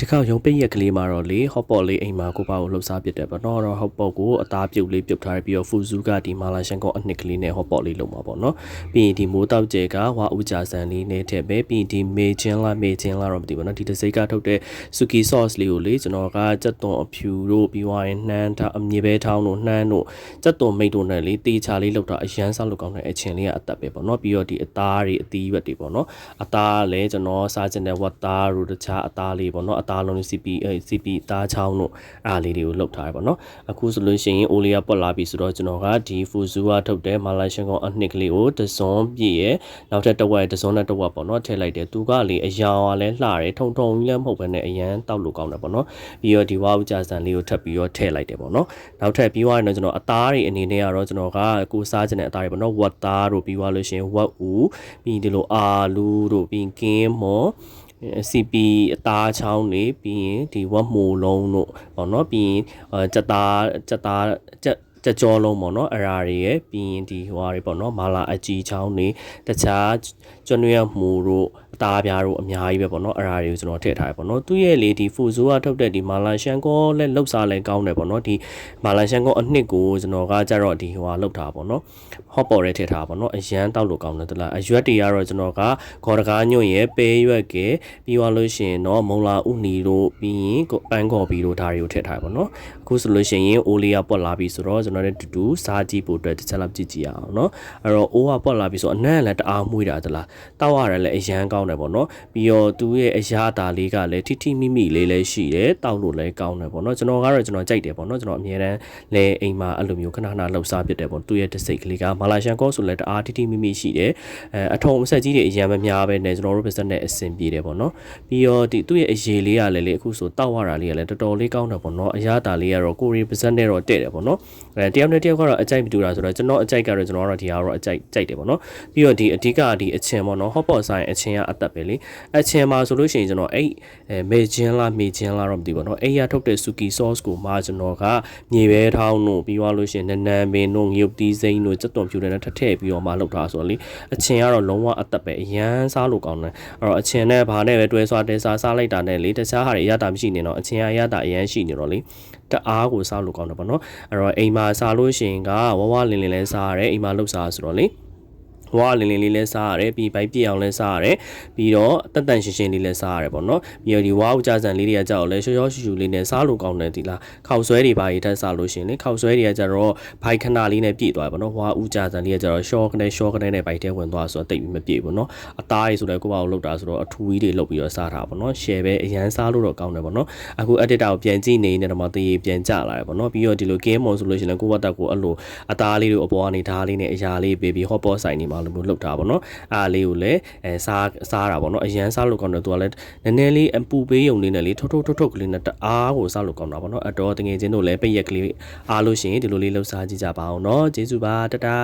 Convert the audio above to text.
ဒီခေါက်ရုံပိတ်ရက်ကလေးမှာတော့လေဟော့ပေါ့လေးအိမ်မှာကိုပါကိုလှုပ်ရှားပြစ်တယ်ပေါ့နော်တော့ဟော့ပေါ့ကိုအသားပြုတ်လေးပြုတ်ထားပြီးတော့ဖူဇူးကဒီမာလာရှန်ကောအနှစ်ကလေးနဲ့ဟော့ပေါ့လေးလုံမှာပေါ့နော်ပြီးရင်ဒီမိုးတောက်ကျဲကဝါဦးကြာဆန်လေးနဲ့ထည့်ပဲပြီးရင်ဒီမေချင်းလာတော့မသိဘူးနော်ဒီတစိကထုတ်တဲ့ဆူကီဆော့စ်လေးကိုလေကျွန်တော်ကကြက်သွန်အဖြူတို့ပြီးွားရင်နှမ်းထားအမြေပဲထောင်းတို့နှမ်းတို့ကြက်သွန်မိတ်တို့နဲ့လေတေချာလေးလောက်တာအရန်ဆောက်လောက်ကောင်းတဲ့အချင်းလေးကအသက်ပဲပေါ့နော်ပြီးတော့ဒီအသားတွေအသီးရွက်တွေပေါ့နော်အသားလည်းကျွန်တော်စားချင်တဲ့ဝတ်သားတို့တခြားအသားလေးပေါ့နော်အသားလုံး CP သားချောင်းတို့အားလေးတွေကိုလှုပ်ထားရပါတော့အခုဆိုလို့ရှိရင်အိုလီယာပွက်လာပြီဆိုတော့ကျွန်တော်ကဒီဖူဇူကထုတ်တဲ့မာလာရှင်ကောင်အနှစ်ကလေးကိုတစွန်းပြည့်ရဲ့နောက်ထပ်တစ်ဝက်တစွန်းနဲ့တစ်ဝက်ပေါ့နော်ထည့်လိုက်တယ်သူကလေအယောင်ကလည်းလှတယ်ထုံကြီးလည်းမဟုတ်ဘဲနဲ့အရန်တောက်လို့ကောင်းတယ်ပေါ့နော်ပြီးတော့ဒီဝါဦးကြာဆန်လေးကိုထပ်ပြီးတော့ထည့်လိုက်တယ်ပေါ့နော်နောက်ထပ်ပြီးသွားရင်တော့ကျွန်တော်အသားတွေအနေနဲ့ကတော့ကျွန်တော်ကကိုစားချင်တဲ့အသားတွေပေါ့နော်ဝတ်သားတို့ပြီးသွားလို့ရှိရင်ဝတ်ဦးပြီးဒီလိုအာလူတို့ပြီးကင်းမော်CP အသားချောင်းနေပြီးရင်ဒီဝက်မိုလုံးတို့ပေါ့နော်ပြီးရင်ကြက်ကြောလုံးပေါ့နော်အရာတွေရဲ့ပြီးရင်ဒီဟိုဟာတွေပေါ့နော်မာလာအကြီးချောင်းနေတခြားကျွန်းရွက်မှုတို့အသားပြားတို့အများကြီးပဲပေါ့နော်အရာတွေကိုကျွန်တော်ထည့်ထားရပေါ့နော်သူ့ရဲ့လေဒီဖူဇိုးကထုတ်တဲ့ဒီမာလာရှန်ကောလက်လှုပ်စားလဲကောင်းတယ်ပေါ့နော်ဒီမာလာရှန်ကောအနှစ်ကိုကျွန်တော်ကကြတော့ဒီဟိုဟာလှုပ်ထားပေါ့နော်ဟော့ပေါ်ရဲထည့်ထားပေါ့နော်အရန်တောက်လို့ကောင်းတယ်တလားအရွက်တွေကတော့ကျွန်တော်ကဂေါ်တကားညွန့်ရဲ့ပဲရွက်ကပြီးသွားလို့ရှိရင်တော့မုံလာဥနီတို့ပြီးရင်ပန်းကော်ဘီတို့ဒါတွေကိုထည့်ထားပေါ့နော်အခုဆိုလို့ရှိရင်အိုလီယာပွက်လာပြီဆိုတော့ကျွန်တော်တို့တူတူစားကြည့်ဖို့အတွက်တစ်ချက်လောက်ကြည့်ကြည့်အောင်เนาะအဲ့တော့အိုးကပွက်လာပြီဆိုအနံ့လည်းတအားမွေးတာတလားတောက်ရတယ်လည်းအရန်ကောင်းတယ်ပေါ့နော်ပြီးတော့သူ့ရဲ့အရာတာလေးကလည်းထိထိမိမိလေးလည်းရှိတယ်တောက်လို့လည်းကောင်းတယ်ပေါ့နော်ကျွန်တော်ကတော့ကျွန်တော်ကြိုက်တယ်ပေါ့နော်ကျွန်တော်အမြဲတမ်းလဲအိမ်မှာအဲ့လိုမျိုးခဏခဏလှုပ်ရှားဖြစ်တယ်ပေါ့သူ့ရဲ့တစိတ်ကလေးကမာလာရှန်ကောဆိုလည်းတအားထိထိမိမိရှိတယ်အထုံအဆက်ကြီးတွေအရန်မများပဲနဲ့ကျွန်တော်တို့ပါစက်နဲ့အဆင်ပြေတယ်ပေါ့နော်ပြီးတော့ဒီသူ့ရဲ့အရေးလေးကလည်းလေအခုဆိုတောက်ရတာလေးကလည်းတော်တော်လေးကောင်းတယ်ပေါ့နော်အရာတာလေးကတော့ကိုရီပါစက်နဲ့တော့တဲ့တယ်ပေါ့နော်တယောက်နဲ့တယောက်ကတော့အကြိုက်မတူတာဆိုတော့ကျွန်တော်အကြိုက်ကတော့ကျွန်တော်ကတော့ဒီဟာတော့အကြိုက်ကြိုက်တယ်ပေါ့နော်ပြီးတော့ဒီအဓိကဒီအချင်းပေါ့နော်ဟော့ပေါ့ဆိုင်အချင်းကအသက်ပဲလေအချင်းမှာဆိုလို့ရှိရင်ကျွန်တော်အဲ့မေချင်းလားတော့မသိဘူးပေါ့နော်အဲ့ရထုတ်တဲ့ဆူကီဆော့စ်ကိုမှကျွန်တော်ကမြေပဲထောင်းတို့ပြီးသွားလို့ရှိရင်နန်းပင်တို့ငရုတ်တီးစိမ့်တို့စက်သွန်ဖြူတွေနဲ့ထထည့်ပြီးတော့မှလောက်တာဆိုတော့လေအချင်းကတော့လုံးဝအသက်ပဲအရန်စားလို့ကောင်းတယ်အဲ့တော့အချင်းနဲ့ဘာနဲ့ပဲတွဲဆွားတဲစားလိုက်တာနဲ့လေတခြားဟာတွေအရတာမရှိနေတော့အချင်းအရတာအရန်ရှိနေတော့လေတအားကိုစားလို့ကောင်းတယ်ပေါ့နော်အဲ့တော့အိမ်မှာစားလို့ရှိရင်ကဝလင်းလဲစားရတယ်အိမ်မှာလှုပ်စားဆိုတော့လေဝါလင်းလေးလဲစားရတယ်ပြီးဘိုက်ပြည့်အောင်လဲစားရတယ်ပြီးတော့တက်တန်ရှင်းလေးလဲစားရတယ်ပေါ့နော်ပြီးတော့ဒီဝါဦးကြဆန်လေးတွေကကြောက်လဲရှောရှူလေးနဲ့စားလို့ကောင်းတယ်ဒီလားခောက်ဆွဲတွေပါရထက်စားလို့ရှိရင်လေခောက်ဆွဲတွေကကြတော့ဘိုက်ခဏလေးနဲ့ပြည့်သွားတယ်ပေါ့နော်ဝါဦးကြဆန်လေးကကြတော့ရှောကနေနဲ့ဘိုက်ထဲဝင်သွားဆိုတော့တိတ်ပြီးမပြည့်ဘူးနော်အသားရည်ဆိုလည်းကိုယ့်ဘာကိုလောက်တာဆိုတော့အထူကြီးတွေလောက်ပြီးတော့စားတာပေါ့နော်ရှယ်ပဲအရန်စားလို့တော့ကောင်းတယ်ပေါ့နော်အခု editor ကိုပြန်ကြည့်နေနေတော့မှတရေပြန်ကြလာတယ်ပေါ့နော်ပြီးတော့ဒီလို game mode ဆိုလို့ရှိရင်ကိုယ့်ဘက်တက်ကိုအဲ့လိုအသားလေးတွေအပေါ်ကနေဓာတ်လေးနဲ့အရာလေးပေးပြီး hot pot ဆိုင်နေမှာလို့လောက်တာပေါ့နော်အားလေးကိုလည်းစားတာပေါ့နော်အရန်စားလို့ကောင်းတယ်သူကလည်းနည်းနည်းလေးအပူပေးယုံလေးနဲ့လေထုတ်ကလေးနဲ့တအားကိုစားလို့ကောင်းတာပေါ့နော်အတော်တငယ်ချင်းတို့လည်းပိတ်ရက်ကလေးအားလို့ရှိရင်ဒီလိုလေးလှုပ်ရှားကြည့်ကြပါအောင်เนาะကျေးဇူးပါတတာ